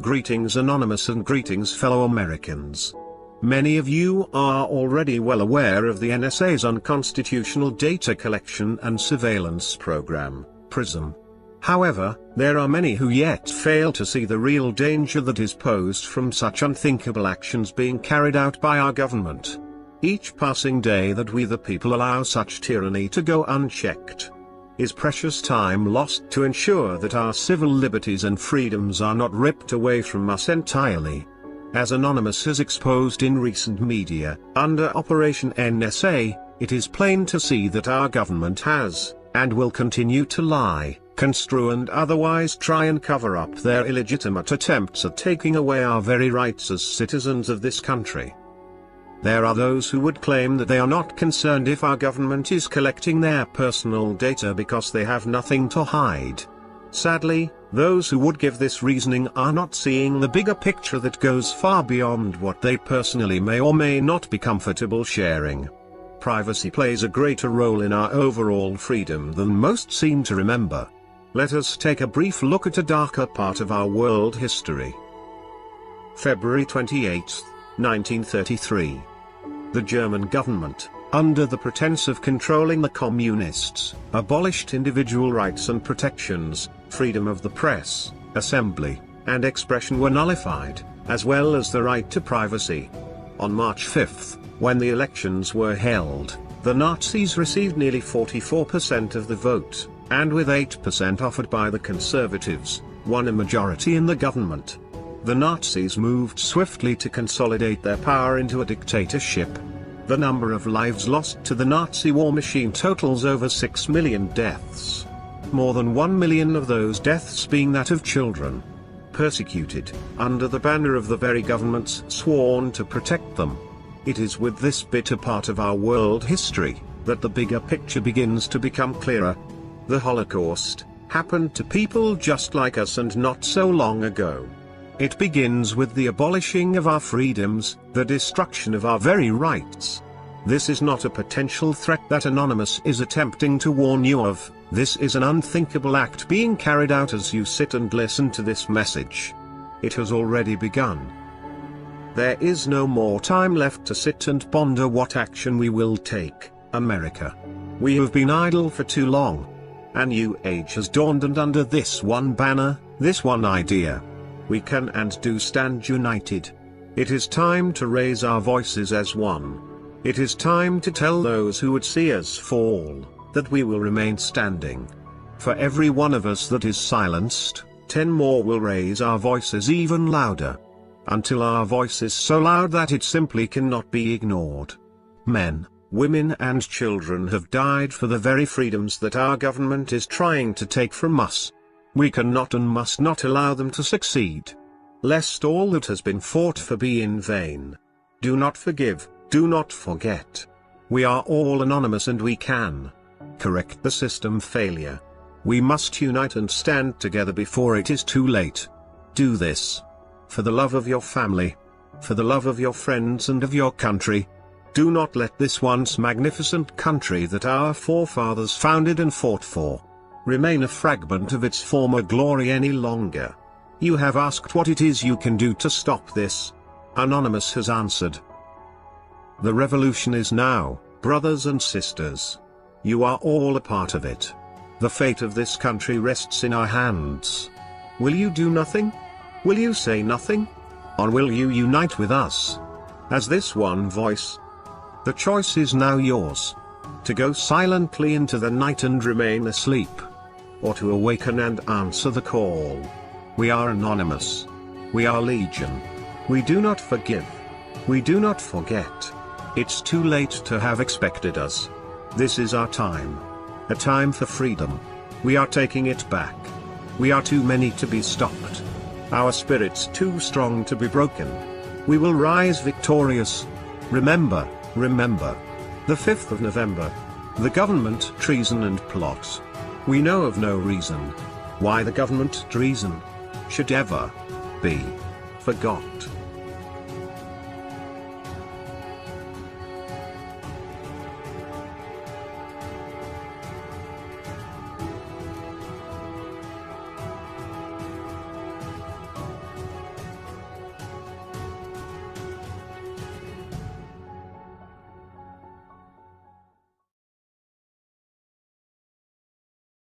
Greetings Anonymous and greetings fellow Americans. Many of you are already well aware of the NSA's unconstitutional data collection and surveillance program, PRISM. However, there are many who yet fail to see the real danger that is posed from such unthinkable actions being carried out by our government. Each passing day that we the people allow such tyranny to go unchecked is precious time lost to ensure that our civil liberties and freedoms are not ripped away from us entirely. As Anonymous has exposed in recent media, under Operation NSA, it is plain to see that our government has, and will continue to lie, construe and otherwise try and cover up their illegitimate attempts at taking away our very rights as citizens of this country. There are those who would claim that they are not concerned if our government is collecting their personal data because they have nothing to hide. Sadly, those who would give this reasoning are not seeing the bigger picture that goes far beyond what they personally may or may not be comfortable sharing. Privacy plays a greater role in our overall freedom than most seem to remember. Let us take a brief look at a darker part of our world history. February 28, 1933. The German government, under the pretense of controlling the communists, abolished individual rights and protections. Freedom of the press, assembly, and expression were nullified, as well as the right to privacy. On March 5, when the elections were held, the Nazis received nearly 44% of the vote, and with 8% offered by the Conservatives, won a majority in the government. The Nazis moved swiftly to consolidate their power into a dictatorship. The number of lives lost to the Nazi war machine totals over 6 million deaths. More than 1 million of those deaths being that of children. Persecuted, under the banner of the very governments sworn to protect them. It is with this bitter part of our world history, that the bigger picture begins to become clearer. The Holocaust happened to people just like us and not so long ago. It begins with the abolishing of our freedoms, the destruction of our very rights. This is not a potential threat that Anonymous is attempting to warn you of, this is an unthinkable act being carried out as you sit and listen to this message. It has already begun. There is no more time left to sit and ponder what action we will take, America. We have been idle for too long. A new age has dawned, and under this one banner, this one idea, we can and do stand united. It is time to raise our voices as one. It is time to tell those who would see us fall, that we will remain standing. For every one of us that is silenced, 10 more will raise our voices even louder. Until our voice is so loud that it simply cannot be ignored. Men, women and children have died for the very freedoms that our government is trying to take from us. We cannot and must not allow them to succeed. Lest all that has been fought for be in vain. Do not forgive, do not forget. We are all anonymous and we can correct the system failure. We must unite and stand together before it is too late. Do this. For the love of your family. For the love of your friends and of your country. Do not let this once magnificent country that our forefathers founded and fought for remain a fragment of its former glory any longer. You have asked what it is you can do to stop this. Anonymous has answered. The revolution is now, brothers and sisters. You are all a part of it. The fate of this country rests in our hands. Will you do nothing? Will you say nothing? Or will you unite with us as this one voice? The choice is now yours. To go silently into the night and remain asleep, or to awaken and answer the call. We are anonymous. We are legion. We do not forgive. We do not forget. It's too late to have expected us. This is our time. A time for freedom. We are taking it back. We are too many to be stopped. Our spirit's too strong to be broken. We will rise victorious. Remember, remember. The 5th of November. The government treason and plot. We know of no reason why the government treason should ever be forgot.